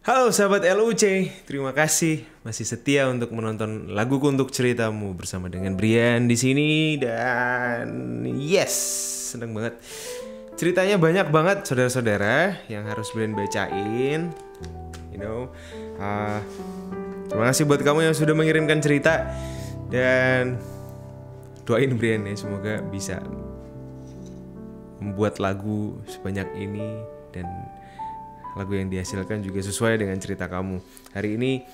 Halo sahabat LUC, terima kasih masih setia untuk menonton Laguku Untuk Ceritamu bersama dengan Brian di sini. Dan yes, seneng banget. Ceritanya banyak banget saudara-saudara yang harus Brian bacain. Terima kasih buat kamu yang sudah mengirimkan cerita. Dan doain Brian ya, semoga bisa membuat lagu sebanyak ini dan lagu yang dihasilkan juga sesuai dengan cerita kamu. Hari ini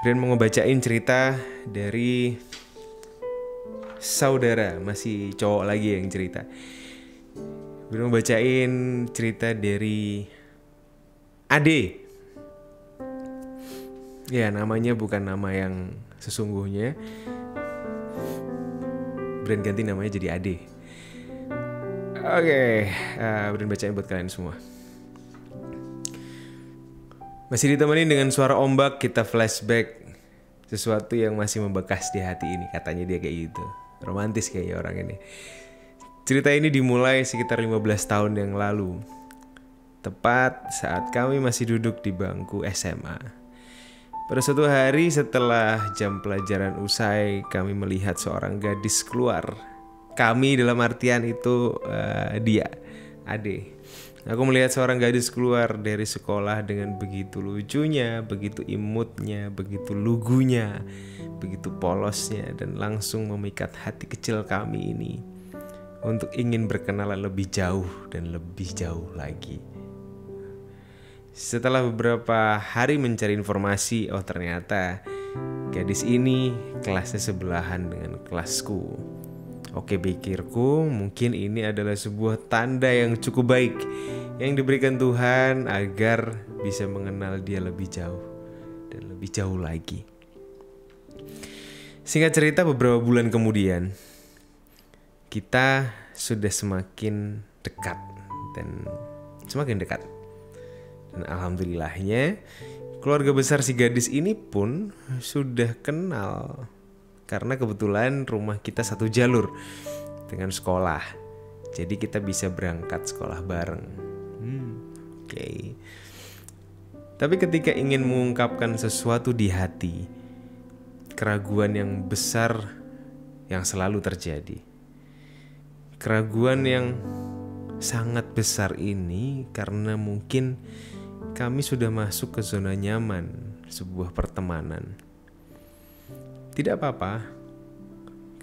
Brian mau ngebacain cerita dari saudara, masih cowok lagi yang cerita. Brian mau bacain cerita dari Ade. Ya, namanya bukan nama yang sesungguhnya. Brian ganti namanya jadi Ade. Oke, Brian bacain buat kalian semua. Masih ditemani dengan suara ombak, kita flashback sesuatu yang masih membekas di hati ini. Katanya dia kayak gitu. Romantis kayaknya orang ini. Cerita ini dimulai sekitar 15 tahun yang lalu. Tepat saat kami masih duduk di bangku SMA. Pada suatu hari setelah jam pelajaran usai, kami melihat seorang gadis keluar. Kami dalam artian itu dia, Ade. Aku melihat seorang gadis keluar dari sekolah dengan begitu lucunya, begitu imutnya, begitu lugunya, begitu polosnya, dan langsung memikat hati kecil kami ini untuk ingin berkenalan lebih jauh dan lebih jauh lagi. Setelah beberapa hari mencari informasi, oh ternyata gadis ini kelasnya sebelahan dengan kelasku. Oke, pikirku mungkin ini adalah sebuah tanda yang cukup baik yang diberikan Tuhan agar bisa mengenal dia lebih jauh dan lebih jauh lagi. Singkat cerita, beberapa bulan kemudian kita sudah semakin dekat dan semakin dekat. Dan alhamdulillahnya keluarga besar si gadis ini pun sudah kenal. Karena kebetulan rumah kita satu jalur dengan sekolah. Jadi kita bisa berangkat sekolah bareng. Oke. Tapi ketika ingin mengungkapkan sesuatu di hati, keraguan yang besar yang selalu terjadi. Keraguan yang sangat besar ini karena mungkin kami sudah masuk ke zona nyaman sebuah pertemanan. Tidak apa-apa,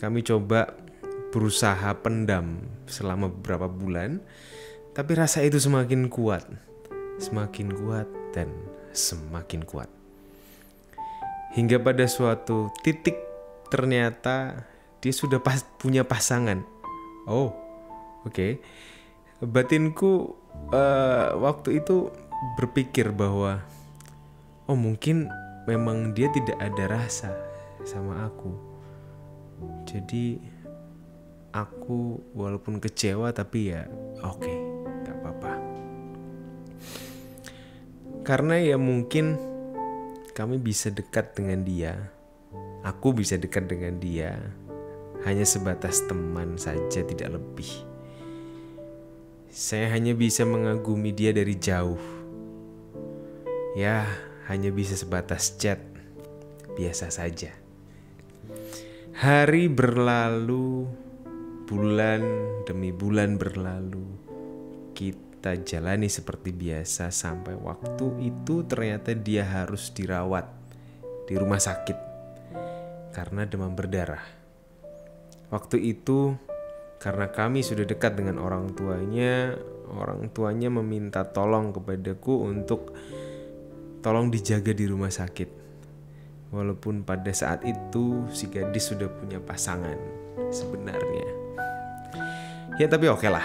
kami coba berusaha pendam selama beberapa bulan, tapi rasa itu semakin kuat dan semakin kuat. Hingga pada suatu titik ternyata dia sudah punya pasangan. Oh, oke. Batinku waktu itu berpikir bahwa mungkin memang dia tidak ada rasa sama aku. Jadi aku walaupun kecewa tapi ya oke, gak apa-apa. Karena ya mungkin kami bisa dekat dengan dia, aku bisa dekat dengan dia, hanya sebatas teman saja, tidak lebih. Saya hanya bisa mengagumi dia dari jauh. Ya, hanya bisa sebatas chat, biasa saja. Hari berlalu, bulan demi bulan berlalu. Kita jalani seperti biasa sampai waktu itu ternyata dia harus dirawat di rumah sakit karena demam berdarah. Waktu itu karena kami sudah dekat dengan orang tuanya meminta tolong kepadaku untuk tolong dijaga di rumah sakit. Walaupun pada saat itu si gadis sudah punya pasangan sebenarnya. Ya tapi oke lah,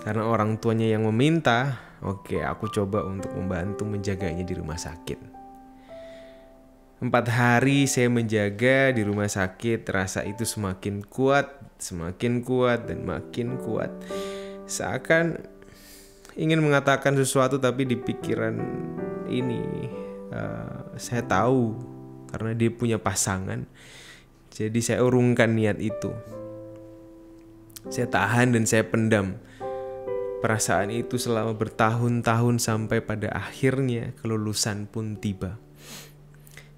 karena orang tuanya yang meminta, oke, aku coba untuk membantu menjaganya di rumah sakit. 4 hari saya menjaga di rumah sakit, rasa itu semakin kuat dan makin kuat. Seakan ingin mengatakan sesuatu tapi di pikiran ini saya tahu karena dia punya pasangan. Jadi saya urungkan niat itu. Saya tahan dan saya pendam perasaan itu selama bertahun-tahun sampai pada akhirnya kelulusan pun tiba.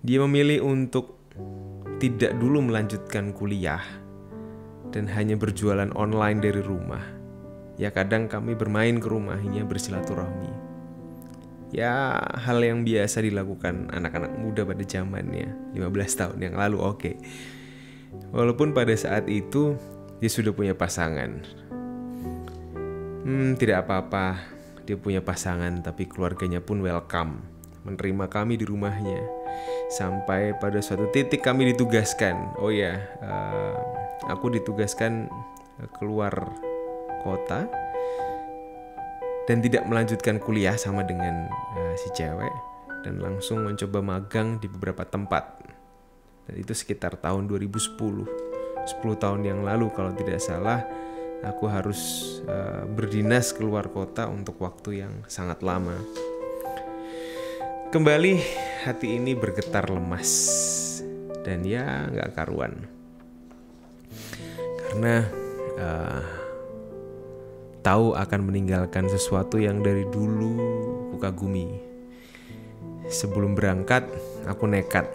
Dia memilih untuk tidak dulu melanjutkan kuliah dan hanya berjualan online dari rumah. Ya kadang kami bermain ke rumahnya bersilaturahmi. Ya hal yang biasa dilakukan anak-anak muda pada zamannya 15 tahun yang lalu, oke. Walaupun pada saat itu dia sudah punya pasangan. Tidak apa-apa, dia punya pasangan, tapi keluarganya pun welcome, menerima kami di rumahnya. Sampai pada suatu titik kami ditugaskan. Aku ditugaskan keluar kota dan tidak melanjutkan kuliah sama dengan si cewek, dan langsung mencoba magang di beberapa tempat. Dan itu sekitar tahun 2010, 10 tahun yang lalu kalau tidak salah. Aku harus berdinas keluar kota untuk waktu yang sangat lama. Kembali hati ini bergetar lemas dan ya gak karuan. Karena tahu akan meninggalkan sesuatu yang dari dulu kukagumi. Sebelum berangkat, aku nekat.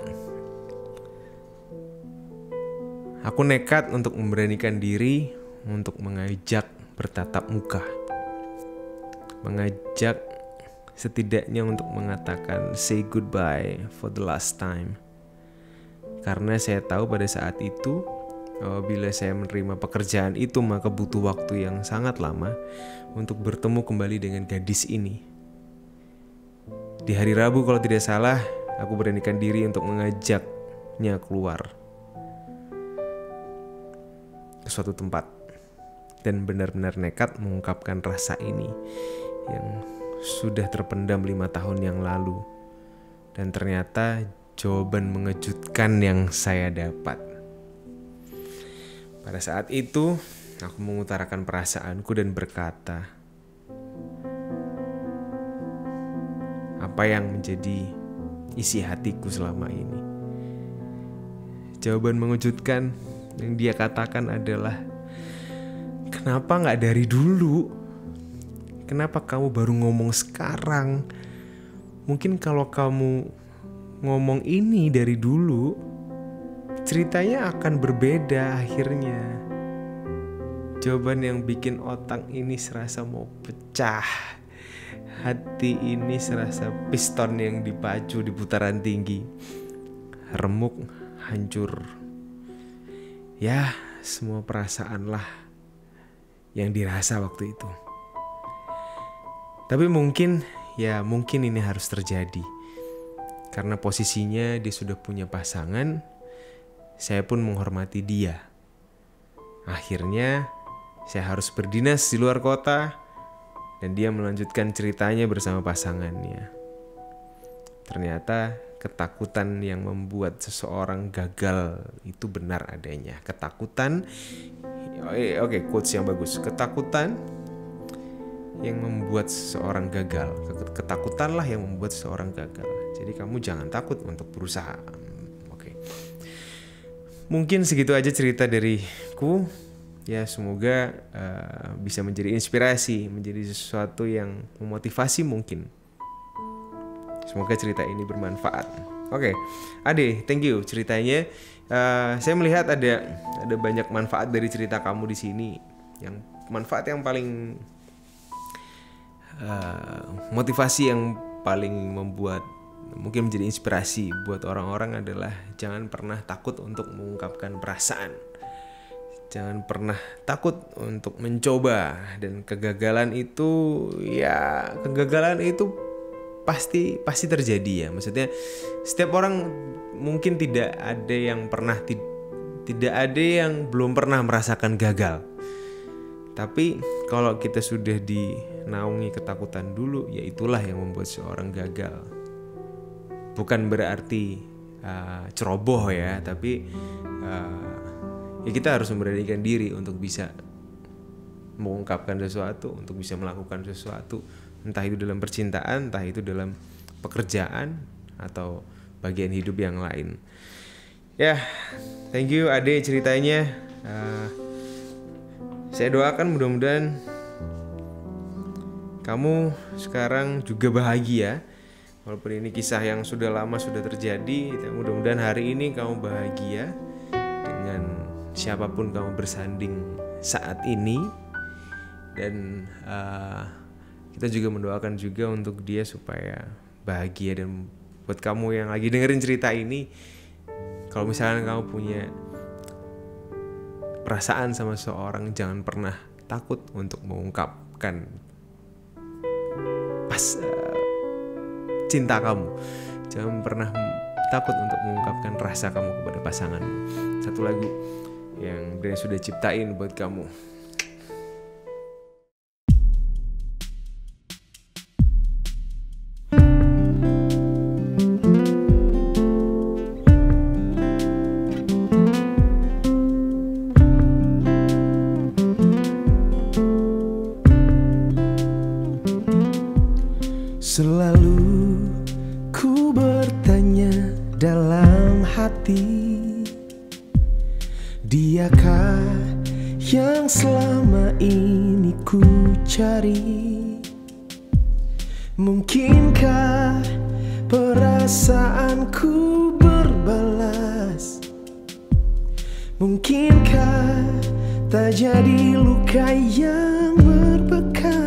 Aku nekat untuk memberanikan diri untuk mengajak bertatap muka. Mengajak setidaknya untuk mengatakan say goodbye for the last time. Karena saya tahu pada saat itu, bila saya menerima pekerjaan itu, maka butuh waktu yang sangat lama untuk bertemu kembali dengan gadis ini. Di hari Rabu kalau tidak salah, aku beranikan diri untuk mengajaknya keluar ke suatu tempat. Dan benar-benar nekat mengungkapkan rasa ini yang sudah terpendam 5 tahun yang lalu. Dan ternyata jawaban mengejutkan yang saya dapat. Pada saat itu, aku mengutarakan perasaanku dan berkata, apa yang menjadi isi hatiku selama ini. Jawaban mengejutkan yang dia katakan adalah, kenapa gak dari dulu? Kenapa kamu baru ngomong sekarang? Mungkin kalau kamu ngomong ini dari dulu, ceritanya akan berbeda akhirnya. Jawaban yang bikin otak ini serasa mau pecah. Hati ini serasa piston yang dipacu di putaran tinggi. Remuk, hancur. Ya, semua perasaan lah yang dirasa waktu itu. Tapi mungkin ini harus terjadi. Karena posisinya dia sudah punya pasangan, saya pun menghormati dia. Akhirnya saya harus berdinas di luar kota dan dia melanjutkan ceritanya bersama pasangannya. Ternyata ketakutan yang membuat seseorang gagal itu benar adanya. Ketakutan, quotes yang bagus. Ketakutan yang membuat seseorang gagal. Ketakutanlah yang membuat seseorang gagal. Jadi kamu jangan takut untuk berusaha. Oke. Mungkin segitu aja cerita dariku. Ya semoga bisa menjadi inspirasi, menjadi sesuatu yang memotivasi mungkin. Semoga cerita ini bermanfaat. Oke, Ade, thank you ceritanya. Saya melihat ada banyak manfaat dari cerita kamu di sini. Yang manfaat yang paling motivasi yang paling membuat mungkin menjadi inspirasi buat orang-orang adalah jangan pernah takut untuk mengungkapkan perasaan. Jangan pernah takut untuk mencoba. Dan kegagalan itu pasti terjadi ya. Maksudnya setiap orang mungkin tidak ada yang belum pernah merasakan gagal. Tapi kalau kita sudah dinaungi ketakutan dulu, ya itulah yang membuat seorang gagal. Bukan berarti ceroboh ya, tapi ya kita harus memberanikan diri untuk bisa mengungkapkan sesuatu, untuk bisa melakukan sesuatu, entah itu dalam percintaan, entah itu dalam pekerjaan, atau bagian hidup yang lain. Ya, thank you Ade ceritanya. Saya doakan mudah-mudahan kamu sekarang juga bahagia. Walaupun ini kisah yang sudah lama sudah terjadi, mudah-mudahan hari ini kamu bahagia dengan siapapun kamu bersanding saat ini. Dan kita juga mendoakan juga untuk dia supaya bahagia. Dan buat kamu yang lagi dengerin cerita ini, kalau misalnya kamu punya perasaan sama seseorang, jangan pernah takut untuk mengungkapkan cinta kamu. Jangan pernah takut untuk mengungkapkan rasa kamu kepada pasanganmu. Satu lagu yang Brian sudah ciptain buat kamu. Selalu ku bertanya dalam hati, diakah yang selama ini ku cari? Mungkinkah perasaanku berbalas? Mungkinkah tak jadi luka yang berbekas?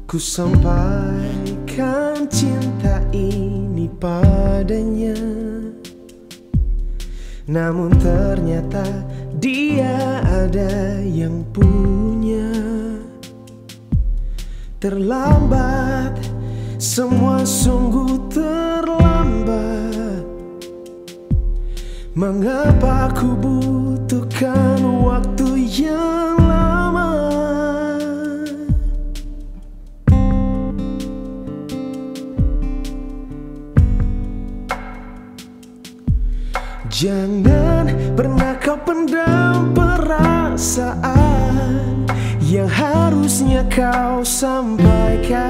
Ku sampaikan cinta ini padanya, namun ternyata dia ada yang punya. Terlambat, semua sungguh terlambat. Mengapa ku butuhkan waktu yang lama? Jangan pernah kau pendam perasaan yang harusnya kau sampaikan.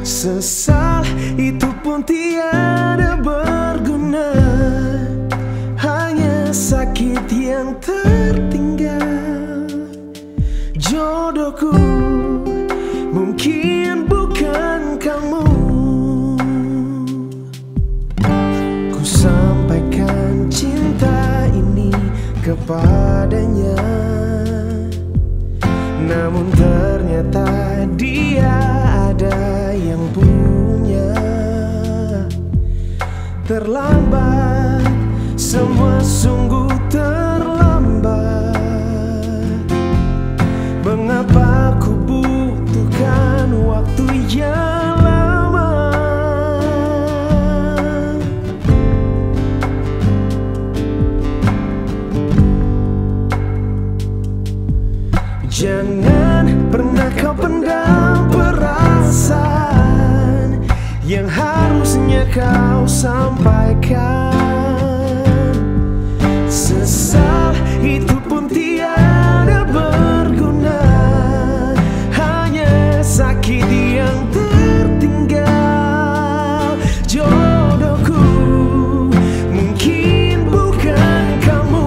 Sesal itu pun tiada berguna, hanya sakit yang tertinggal. Jodohku mungkin bukan kamu. Sampaikan cinta ini kepadanya, namun ternyata dia ada yang punya. Terlambat, semua sungguh terlambat. Mengapa ku butuhkan waktu yang jangan pernah kau pendam perasaan yang harusnya kau sampaikan. Sesal itu pun tiada berguna, hanya sakit yang tertinggal. Jodohku mungkin bukan kamu.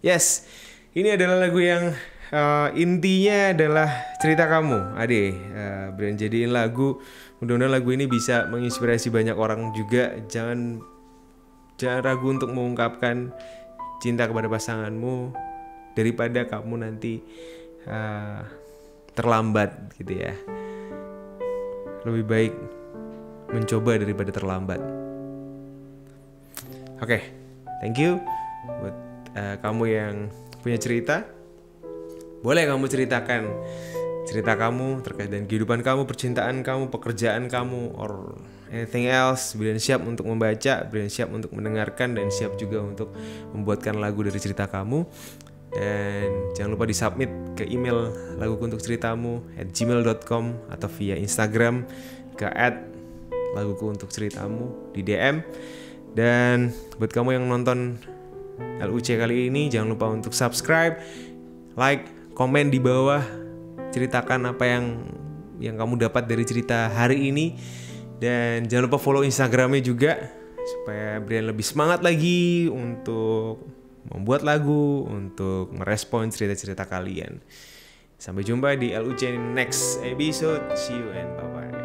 Yes, ini adalah lagu yang intinya adalah cerita kamu, Ade. Brian jadiin lagu. Mudah-mudahan lagu ini bisa menginspirasi banyak orang juga. Jangan ragu untuk mengungkapkan cinta kepada pasanganmu daripada kamu nanti terlambat gitu ya. Lebih baik mencoba daripada terlambat. Oke, thank you buat kamu yang punya cerita. Boleh kamu ceritakan cerita kamu terkait dengan kehidupan kamu, percintaan kamu, pekerjaan kamu, or anything else. Brian siap untuk membaca, Brian siap untuk mendengarkan, dan siap juga untuk membuatkan lagu dari cerita kamu. Dan jangan lupa disubmit ke email laguku untuk ceritamu @gmail.com atau via Instagram ke @laguku untuk ceritamu di DM. Dan buat kamu yang nonton LUC kali ini, jangan lupa untuk subscribe, like, komen di bawah, ceritakan apa yang kamu dapat dari cerita hari ini. Dan jangan lupa follow Instagramnya juga supaya Brian lebih semangat lagi untuk membuat lagu, untuk merespon cerita-cerita kalian. Sampai jumpa di LUC next episode. See you and bye-bye.